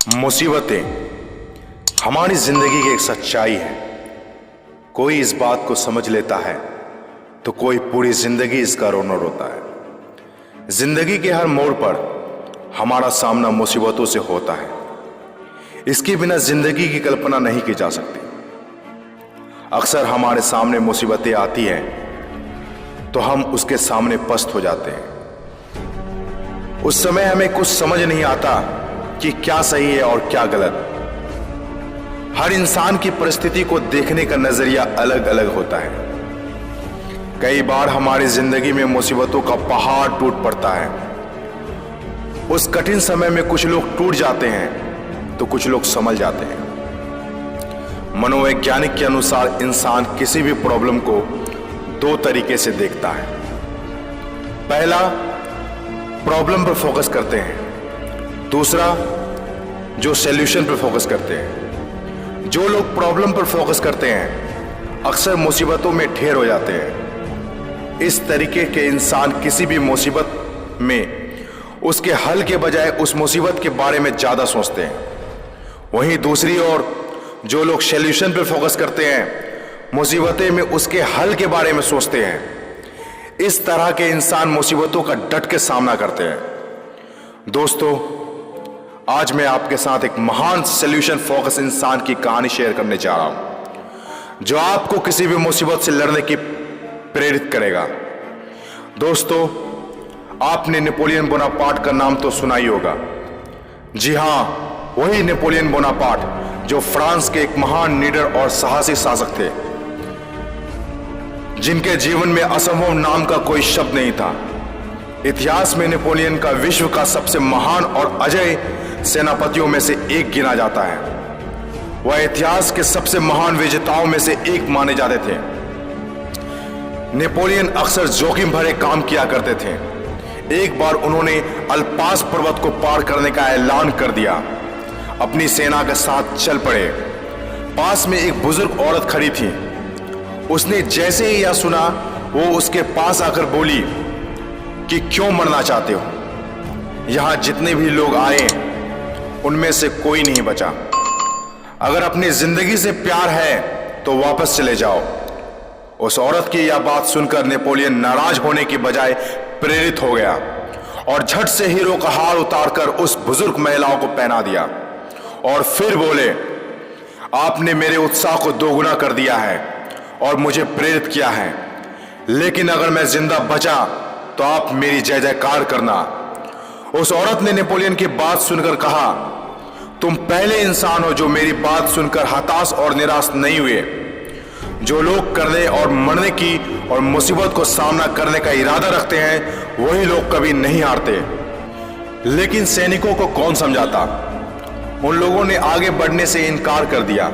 मुसीबतें हमारी जिंदगी की एक सच्चाई है। कोई इस बात को समझ लेता है तो कोई पूरी जिंदगी इसका रोना रोता है। जिंदगी के हर मोड़ पर हमारा सामना मुसीबतों से होता है। इसके बिना जिंदगी की कल्पना नहीं की जा सकती। अक्सर हमारे सामने मुसीबतें आती हैं तो हम उसके सामने पस्त हो जाते हैं। उस समय हमें कुछ समझ नहीं आता कि क्या सही है और क्या गलत। हर इंसान की परिस्थिति को देखने का नजरिया अलग अलग होता है। कई बार हमारी जिंदगी में मुसीबतों का पहाड़ टूट पड़ता है। उस कठिन समय में कुछ लोग टूट जाते हैं तो कुछ लोग संभल जाते हैं। मनोवैज्ञानिक के अनुसार इंसान किसी भी प्रॉब्लम को दो तरीके से देखता है। पहला, प्रॉब्लम पर फोकस करते हैं। दूसरा, जो सॉल्यूशन पर फोकस करते हैं। जो लोग प्रॉब्लम पर फोकस करते हैं अक्सर मुसीबतों में ढेर हो जाते हैं। इस तरीके के इंसान किसी भी मुसीबत में उसके हल के बजाय उस मुसीबत के बारे में ज्यादा सोचते हैं। वहीं दूसरी ओर जो लोग सॉल्यूशन पर फोकस करते हैं मुसीबतें में उसके हल के बारे में सोचते हैं। इस तरह के इंसान मुसीबतों का डट के सामना करते हैं। दोस्तों, आज मैं आपके साथ एक महान सॉल्यूशन फोकस इंसान की कहानी शेयर करने जा रहा हूं जो आपको किसी भी मुसीबत से लड़ने की प्रेरित करेगा। दोस्तों, आपने नेपोलियन बोनापार्ट का नाम तो सुना ही होगा। जी हां, वही नेपोलियन बोनापार्ट जो फ्रांस के एक महान लीडर और साहसी शासक थे, जिनके जीवन में असंभव नाम का कोई शब्द नहीं था। इतिहास में नेपोलियन का विश्व का सबसे महान और अजय सेनापतियों में से एक गिना जाता है। वह इतिहास के सबसे महान विजेताओं में से एक माने जाते थे। नेपोलियन अक्सर जोखिम भरे काम किया करते थे। एक बार उन्होंने अल्पास पर्वत को पार करने का ऐलान कर दिया। अपनी सेना के साथ चल पड़े। पास में एक बुजुर्ग औरत खड़ी थी। उसने जैसे ही यह सुना वो उसके पास आकर बोली कि क्यों मरना चाहते हो? यहां जितने भी लोग आए उनमें से कोई नहीं बचा। अगर अपनी जिंदगी से प्यार है तो वापस चले जाओ। उस औरत की यह बात सुनकर नेपोलियन नाराज होने की बजाय प्रेरित हो गया और झट से हीरो का हार उतारकर उस बुजुर्ग महिलाओं को पहना दिया और फिर बोले, आपने मेरे उत्साह को दोगुना कर दिया है और मुझे प्रेरित किया है, लेकिन अगर मैं जिंदा बचा तो आप मेरी जय जयकार करना। उस औरत ने नेपोलियन की बात सुनकर कहा, तुम पहले इंसान हो जो मेरी बात सुनकर हताश और निराश नहीं हुए। जो लोग करने और मरने की और मुसीबत को सामना करने का इरादा रखते हैं वही लोग कभी नहीं हारते। लेकिन सैनिकों को कौन समझाता? उन लोगों ने आगे बढ़ने से इनकार कर दिया।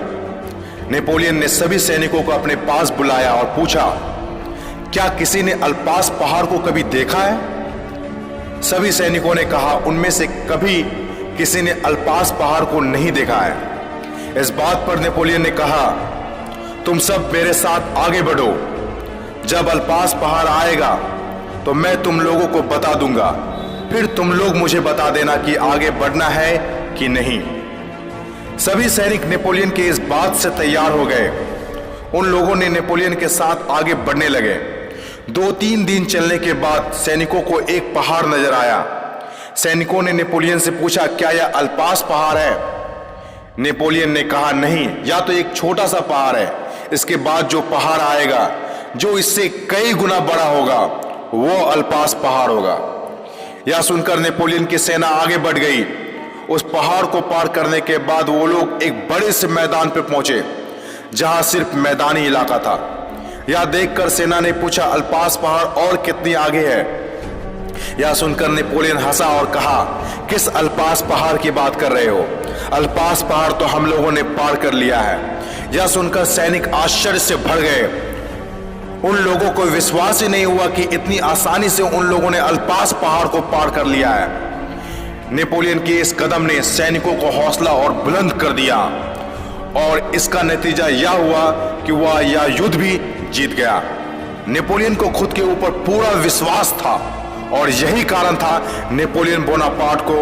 नेपोलियन ने सभी सैनिकों को अपने पास बुलाया और पूछा, क्या किसी ने अल्पास पहाड़ को कभी देखा है? सभी सैनिकों ने कहा, उनमें से कभी किसी ने अल्पास पहाड़ को नहीं देखा है। इस बात पर नेपोलियन ने कहा, तुम सब मेरे साथ आगे बढ़ो। जब अल्पास पहाड़ आएगा तो मैं तुम लोगों को बता दूंगा, फिर तुम लोग मुझे बता देना कि आगे बढ़ना है कि नहीं। सभी सैनिक नेपोलियन के इस बात से तैयार हो गए। उन लोगों ने नेपोलियन के साथ आगे बढ़ने लगे। 2-3 दिन चलने के बाद सैनिकों को एक पहाड़ नजर आया। सैनिकों ने नेपोलियन से पूछा, क्या यह अल्पास पहाड़ है? नेपोलियन ने कहा, नहीं, या तो एक छोटा सा पहाड़ है। इसके बाद जो पहाड़ आएगा जो इससे कई गुना बड़ा होगा वो अल्पास पहाड़ होगा। यह सुनकर नेपोलियन की सेना आगे बढ़ गई। उस पहाड़ को पार करने के बाद वो लोग एक बड़े से मैदान पर पहुंचे जहां सिर्फ मैदानी इलाका था। यह देखकर सेना ने पूछा, अल्पास पहाड़ और कितनी आगे है? यह सुनकर नेपोलियन हंसा और कहा, किस अल्पास पहाड़ की बात कर रहे हो? अल्पास पहाड़ तो हम लोगों ने पार कर लिया है। यह सुनकर सैनिक आश्चर्य से भर गए। उन लोगों को विश्वास ही नहीं हुआ कि इतनी आसानी से उन लोगों ने अल्पास पहाड़ को पार कर लिया है। नेपोलियन के इस कदम ने सैनिकों को हौसला और बुलंद कर दिया और इसका नतीजा यह हुआ कि वह यह युद्ध भी जीत गया। नेपोलियन को खुद के ऊपर पूरा विश्वास था और यही कारण था नेपोलियन बोनापार्ट को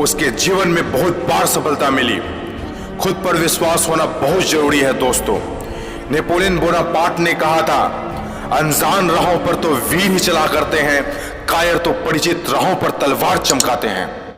उसके जीवन में बहुत बार सफलता मिली। खुद पर विश्वास होना बहुत जरूरी है दोस्तों। नेपोलियन बोनापार्ट ने कहा था, अनजान राहों पर तो वीर ही चला करते हैं, कायर तो परिचित राहों पर तलवार चमकाते हैं।